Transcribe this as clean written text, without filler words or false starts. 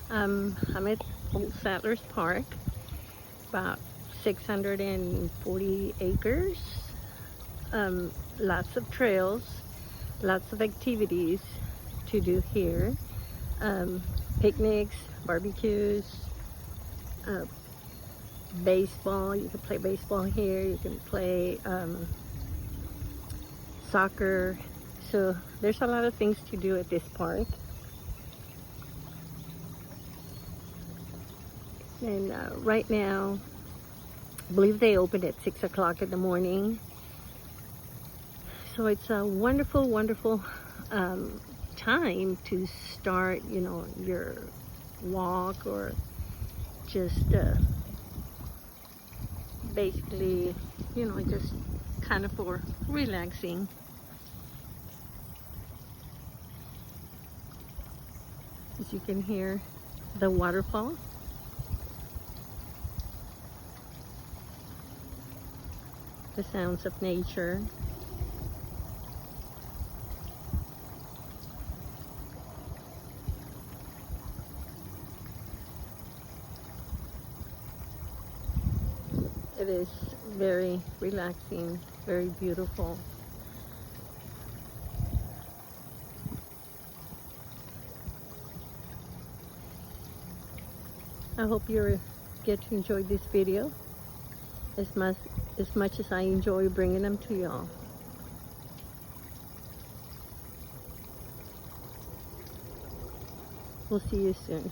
I'm at Old Settlers Park, about 640 acres. Lots of trails, lots of activities to do here. Um, Picnics, barbecues, uh, baseball. You can play baseball here. You can play soccer. So there's a lot of things to do at this park. And right now, I believe they opened at 6 o'clock in the morning. So it's a wonderful, wonderful time to start, your walk, or just basically, just kind of for relaxing. As you can hear the waterfall. The sounds of nature. It is very relaxing, very beautiful. I hope you get to enjoy this video as much as I enjoy bringing them to y'all. We'll see you soon.